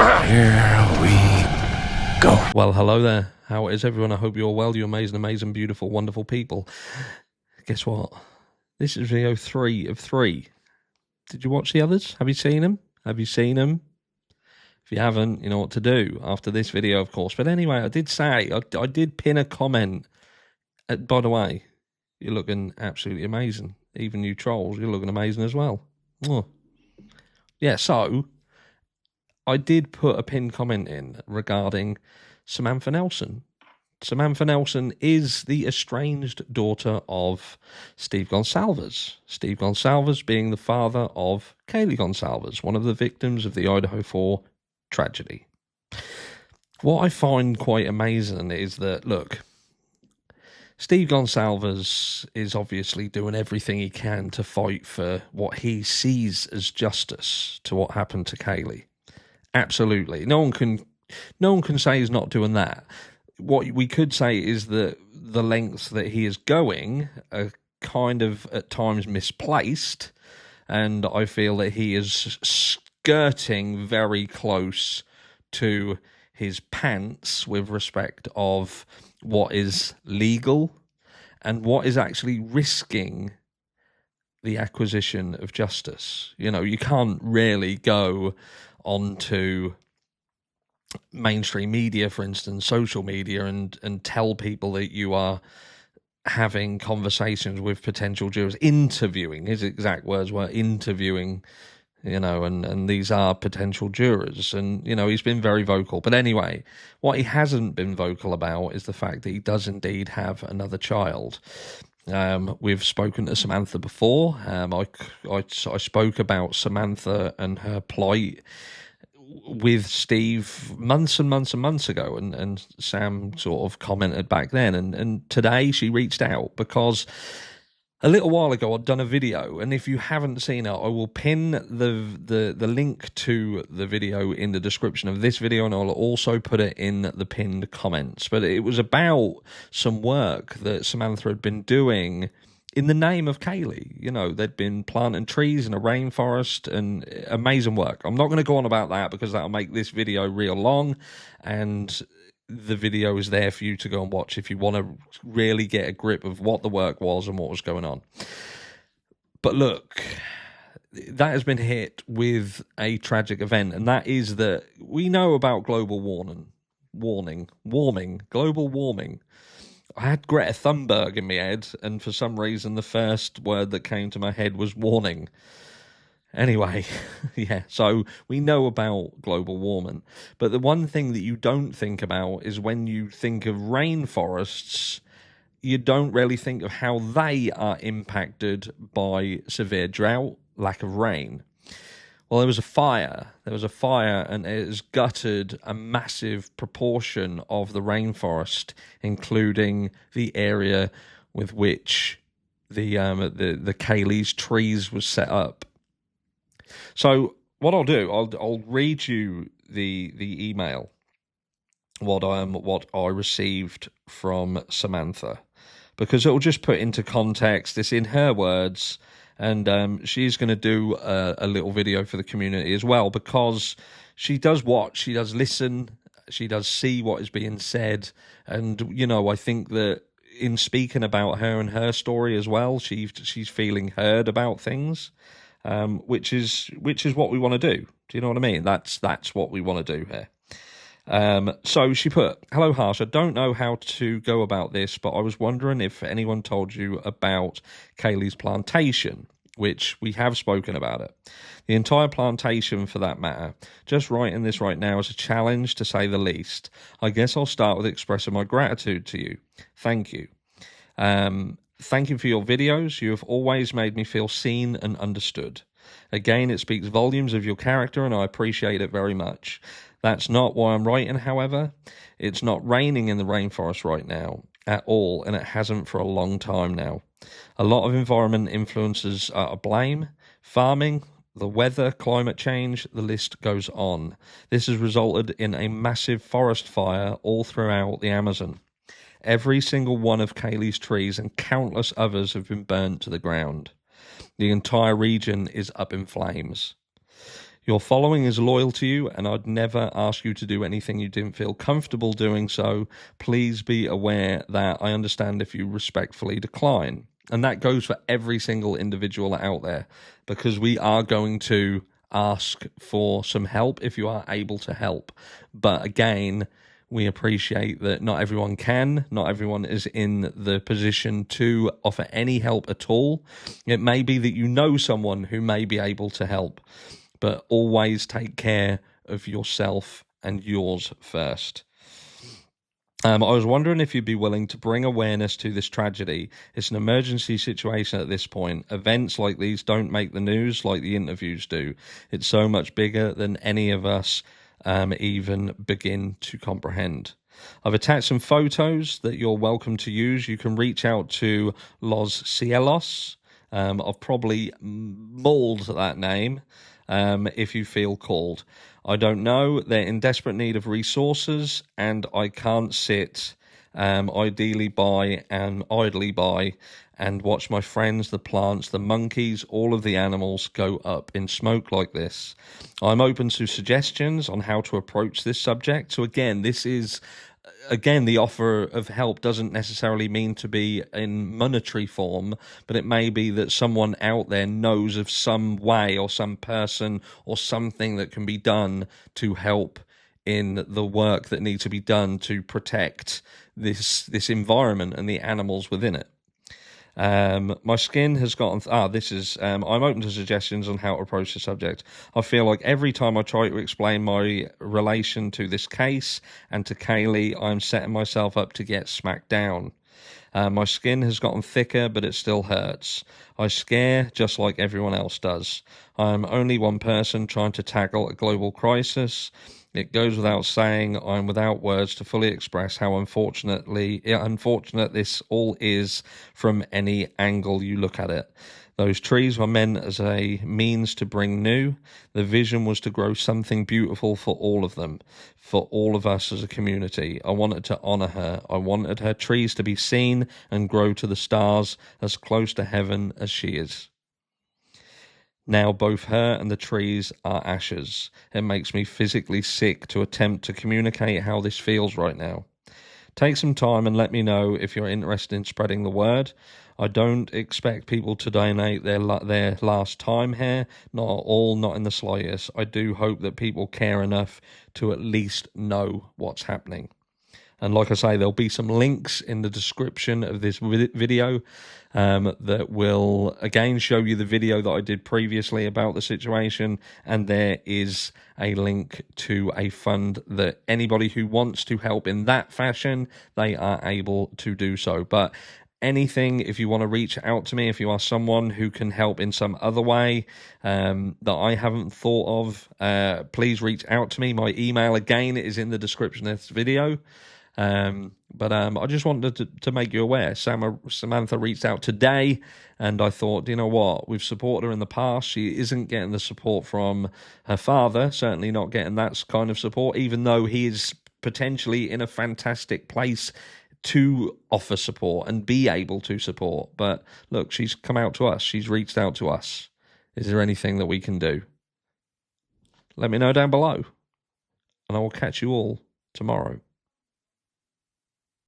Here we go. Well, hello there. How is everyone? I hope you're well. You amazing, beautiful, wonderful people. Guess what? This is video 3 of 3. Did you watch the others? Have you seen them? Have you seen them? If you haven't, you know what to do after this video, of course. But anyway, I did say, I did pin a comment. By the way, you're looking absolutely amazing. Even you trolls, you're looking amazing as well. Oh. Yeah, so I did put a pinned comment in regarding Samantha Nelson. Samantha Nelson is the estranged daughter of Steve Goncalves. Steve Goncalves being the father of Kaylee Goncalves, one of the victims of the Idaho 4 tragedy. What I find quite amazing is that, look, Steve Goncalves is obviously doing everything he can to fight for what he sees as justice to what happened to Kaylee. Absolutely. No one can say he's not doing that. What we could say is that the lengths that he is going are kind of at times misplaced, and I feel that he is skirting very close to his pants with respect of what is legal and what is actually risking the acquisition of justice. You know, you can't really go onto mainstream media, for instance, social media, and tell people that you are having conversations with potential jurors, interviewing, his exact words were interviewing, you know, and these are potential jurors. And, you know, he's been very vocal. But anyway, what he hasn't been vocal about is the fact that he does indeed have another child. We've spoken to Samantha before. I spoke about Samantha and her plight with Steve months and months ago, and Sam sort of commented back then, and today she reached out because a little while ago I'd done a video, and if you haven't seen it, I will pin the link to the video in the description of this video, and I'll also put it in the pinned comments. But it was about some work that Samantha had been doing in the name of Kaylee. You know, they'd been planting trees in a rainforest, and amazing work. I'm not going to go on about that because that'll make this video real long, and the video is there for you to go and watch if you want to really get a grip of what the work was and what was going on. But look, that has been hit with a tragic event, and that is that we know about global warming. I had Greta Thunberg in my head, and for some reason the first word that came to my head was warning. Anyway, yeah, so we know about global warming. But the one thing that you don't think about is when you think of rainforests, you don't really think of how they are impacted by severe drought, lack of rain. Well, there was a fire, and it has gutted a massive proportion of the rainforest, including the area with which the Kaylee's trees was set up. So what I'll do, I'll read you the email, what I received from Samantha, because it'll just put into context. It's in her words. And she's going to do a little video for the community as well, because she does watch, she does listen, she does see what is being said. And, you know, I think that in speaking about her and her story as well, she's feeling heard about things, which is what we want to do. Do you know what I mean? That's what we want to do here. So she put, "Hello, Harsh. I don't know how to go about this, but I was wondering if anyone told you about Kaylee's plantation," which we have spoken about it. The entire plantation, for that matter. Just writing this right now is a challenge, to say the least. I guess I'll start with expressing my gratitude to you. Thank you. Thank you for your videos. You have always made me feel seen and understood. Again, it speaks volumes of your character, and I appreciate it very much. That's not why I'm writing, however. It's not raining in the rainforest right now at all, and it hasn't for a long time now. A lot of environment influences are to blame. Farming, the weather, climate change, the list goes on. This has resulted in a massive forest fire all throughout the Amazon. Every single one of Kaylee's trees and countless others have been burnt to the ground. The entire region is up in flames. Your following is loyal to you, and I'd never ask you to do anything you didn't feel comfortable doing, so please be aware that I understand if you respectfully decline. And that goes for every single individual out there, because we are going to ask for some help if you are able to help. But again, we appreciate that not everyone can, not everyone is in the position to offer any help at all. It may be that you know someone who may be able to help, but always take care of yourself and yours first. I was wondering if you'd be willing to bring awareness to this tragedy. It's an emergency situation at this point. Events like these don't make the news like the interviews do. It's so much bigger than any of us even begin to comprehend. I've attached some photos that you're welcome to use. You can reach out to Los Cielos. I've probably mauled that name. If you feel called. I don't know. They're in desperate need of resources, and I can't sit idly by and watch my friends, the plants, the monkeys, all of the animals go up in smoke like this. I'm open to suggestions on how to approach this subject. So again, the offer of help doesn't necessarily mean to be in monetary form, but it may be that someone out there knows of some way or some person or something that can be done to help in the work that needs to be done to protect this environment and the animals within it. My skin has gotten... I'm open to suggestions on how to approach the subject. I feel like every time I try to explain my relation to this case and to Kaylee, I'm setting myself up to get smacked down. My skin has gotten thicker, but it still hurts. I scare just like everyone else does. I'm only one person trying to tackle a global crisis. It goes without saying, I'm without words to fully express how unfortunate this all is from any angle you look at it. Those trees were meant as a means to bring new. The vision was to grow something beautiful for all of them, for all of us as a community. I wanted to honor her. I wanted her trees to be seen and grow to the stars, as close to heaven as she is. Now both her and the trees are ashes. It makes me physically sick to attempt to communicate how this feels right now. Take some time and let me know if you're interested in spreading the word. I don't expect people to donate their last time here, not at all, not in the slightest. I do hope that people care enough to at least know what's happening. And like I say, there'll be some links in the description of this video that will, again, show you the video that I did previously about the situation. And there is a link to a fund that anybody who wants to help in that fashion, they are able to do so. But anything, if you want to reach out to me, if you are someone who can help in some other way that I haven't thought of, please reach out to me. My email, again, is in the description of this video. I just wanted to make you aware. Samantha reached out today, and I thought, you know what, we've supported her in the past. She isn't getting the support from her father, certainly not getting that kind of support, even though he is potentially in a fantastic place to offer support and be able to support. But look, she's come out to us. She's reached out to us. Is there anything that we can do? Let me know down below, and I will catch you all tomorrow.